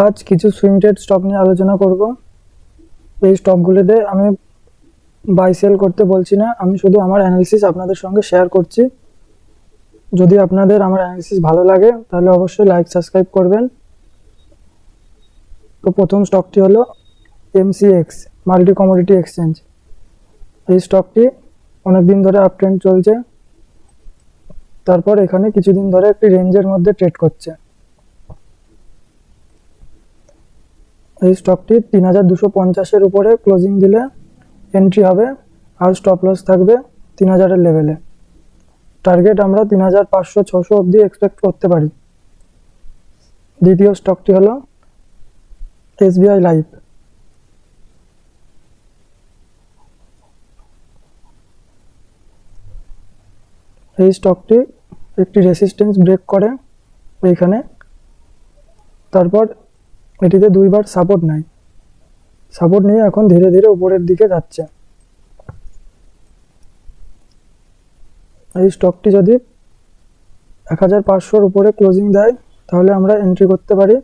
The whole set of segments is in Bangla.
আজ কিছু সুইং ট্রেড স্টক নিয়ে আলোচনা করব। এই স্টকগুলোতে আমি বাই সেল করতে বলছি না, আমি শুধু আমার অ্যানালিসিস আপনাদের সঙ্গে শেয়ার করছি। যদি আপনাদের আমার অ্যানালিসিস ভালো লাগে তাহলে অবশ্যই লাইক সাবস্ক্রাইব করবেন। তো প্রথম স্টকটি হলো MCX, মাল্টি কমোডিটি এক্সচেঞ্জ। এই স্টকটি অনেক দিন ধরে আপ ট্রেন্ড চলছে, তারপর এখানে কিছুদিন ধরে একটি রেঞ্জের মধ্যে ট্রেড করছে। এই স্টকটি 3250-এর উপরে ক্লোজিং দিলে এন্ট্রি হবে, আর স্টপ লস থাকবে 3000-এর লেভেলে। টার্গেট আমরা 3500-600 অবধি এক্সপেক্ট করতে পারি। দ্বিতীয় স্টকটি হলো SBI লাইফ। এই স্টকটি একটি রেসিস্টেন্স ব্রেক করে এইখানে, তারপর এটিতে দুইবার সাপোর্ট নেয়, সাপোর্ট নিয়ে এখন ধীরে ধীরে উপরের দিকে যাচ্ছে। এই স্টকটি যদি 1500-র উপরে ক্লোজিং দেয় তাহলে আমরা এন্ট্রি করতে পারি,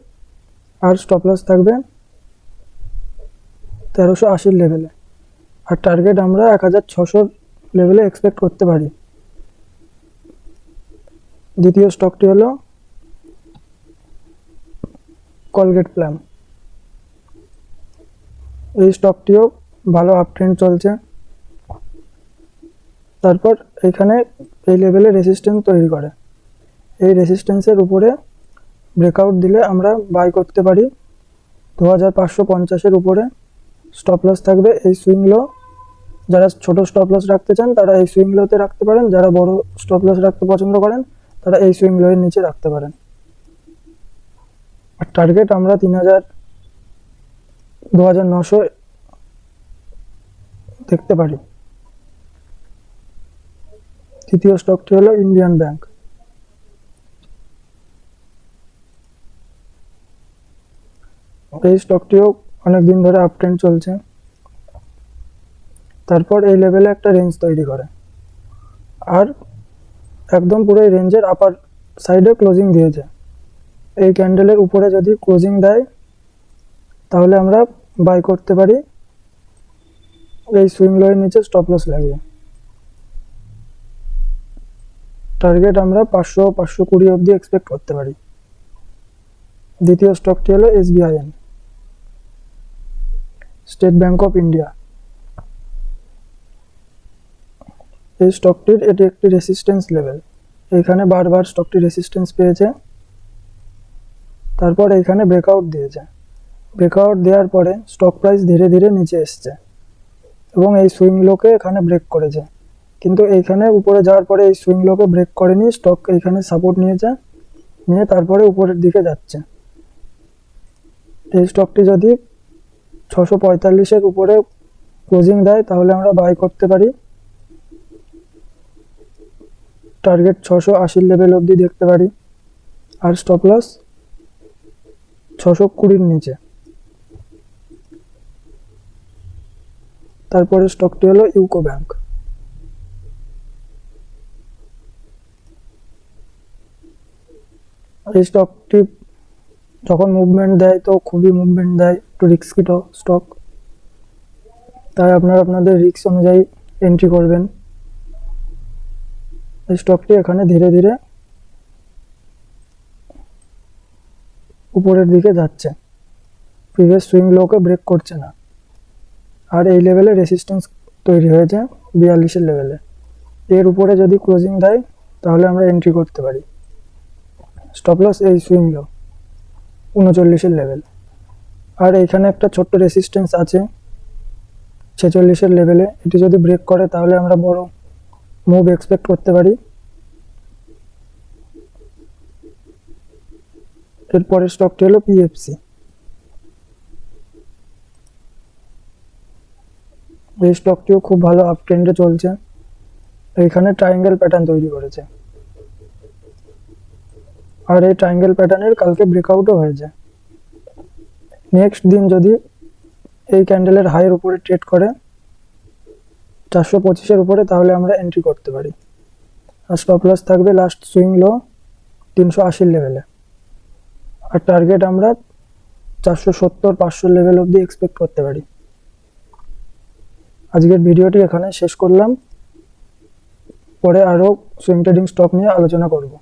আর স্টপ লস থাকবে 1380-র লেভেলে, আর টার্গেট আমরা 1600-র লেভেলে এক্সপেক্ট করতে পারি। দ্বিতীয় স্টকটি হলো কলগেট প্লাম। এই স্টকটিও ভালো আপ ট্রেন্ড চলছে, তারপর এখানে এই লেভেলে রেসিস্ট্যান্স তৈরি করে। এই রেসিস্ট্যান্সের উপরে ব্রেকআউট দিলে আমরা বাই করতে পারি 2550-এর উপরে। স্টপ লস থাকবে এই সুইং লো। যারা ছোট স্টপ লস রাখতে চান তারা এই সুইং লোতে রাখতে পারেন, যারা বড় স্টপ লস রাখতে পছন্দ করেন তারা এই সুইং লোয়ের নিচে রাখতে পারেন। আর টার্গেট আমরা 2900 দেখতে পারি। তৃতীয় স্টকটি হলো ইন্ডিয়ান ব্যাংক। এই স্টকটিও অনেক দিন ধরে আপ ট্রেন্ড চলছে, তারপর এই লেভেলে একটা রেঞ্জ তৈরি করে, আর একদম পুরো এই রেঞ্জের আপার সাইডে ক্লোজিং দিয়েছে। এই ক্যান্ডেলের উপরে যদি ক্লোজিং দেয় তাহলে আমরা বাই করতে পারি এই সুইং লোয়ের নিচে স্টপ লস লাগিয়ে। টার্গেট আমরা 500-520 অবধি এক্সপেক্ট করতে পারি। দ্বিতীয় স্টকটি হলো SBIN, state bank of India. এই স্টকটির এটি একটি রেসিস্ট্যান্স লেভেল, এইখানে বারবার স্টকটি রেসিস্ট্যান্স পেয়েছে, তারপর এইখানে ব্রেকআউট দিয়েছে। ব্রেকআউট দেওয়ার পরে স্টক প্রাইস ধীরে ধীরে নিচে এসছে এবং এই সুইং লোকে এখানে ব্রেক করেছে, কিন্তু এইখানে উপরে যাওয়ার পরে এই সুইং লোকে ব্রেক করেনি, স্টক এইখানে সাপোর্ট নিয়েছে, নিয়ে তারপরে উপরের দিকে যাচ্ছে। এই স্টকটি যদি 645-এর উপরে ক্লোজিং দেয় তাহলে আমরা বাই করতে পারি। টার্গেট 680-র লেভেল অবধি দেখতে পারি, আর স্টপ লস 620-র নিচে। তারপরে স্টকটি হলো ইউকো ব্যাংক। এই স্টকটি যখন মুভমেন্ট দেয় তো খুবই মুভমেন্ট দেয়, একটু রিস্কি স্টক, তাই আপনারা আপনাদের রিস্ক অনুযায়ী এন্ট্রি করবেন। এই স্টকটি এখানে ধীরে ধীরে উপরের দিকে যাচ্ছে, প্রিভিয়াস সুইং লোকে ব্রেক করছে না, আর এই লেভেলে রেসিস্ট্যান্স তৈরি হয়েছে 42-এর লেভেলে। এর উপরে যদি ক্লোজিং দেয় তাহলে আমরা এন্ট্রি করতে পারি। স্টপ লস এই সুইং লো 39-এর লেভেল, আর এইখানে একটা ছোট্ট রেসিস্ট্যান্স আছে 46-এর লেভেলে। এটি যদি ব্রেক করে তাহলে আমরা বড় মুভ এক্সপেক্ট করতে পারি। এরপরের স্টকটি হলো PFC। এই স্টকটিও খুব ভালো আপ ট্রেন্ডে চলছে, এইখানে ট্রায়াঙ্গেল প্যাটার্ন তৈরি করেছে, আর এই ট্রায়াঙ্গেল প্যাটার্নের কালকে ব্রেকআউটও হয়েছে। নেক্সট দিন যদি এই ক্যান্ডেলের হাইয়ের উপরে ট্রেড করে 425-এর উপরে তাহলে আমরা এন্ট্রি করতে পারি, আর স্টপ লস থাকবে লাস্ট সুইং লো 380-র লেভেলে, আর টার্গেট আমরা 470-500 লেভেল অবধি এক্সপেক্ট করতে পারি। আজকের ভিডিওটি এখানে শেষ করলাম, পরে আরও সুইং ট্রেডিং স্টক নিয়ে আলোচনা করব।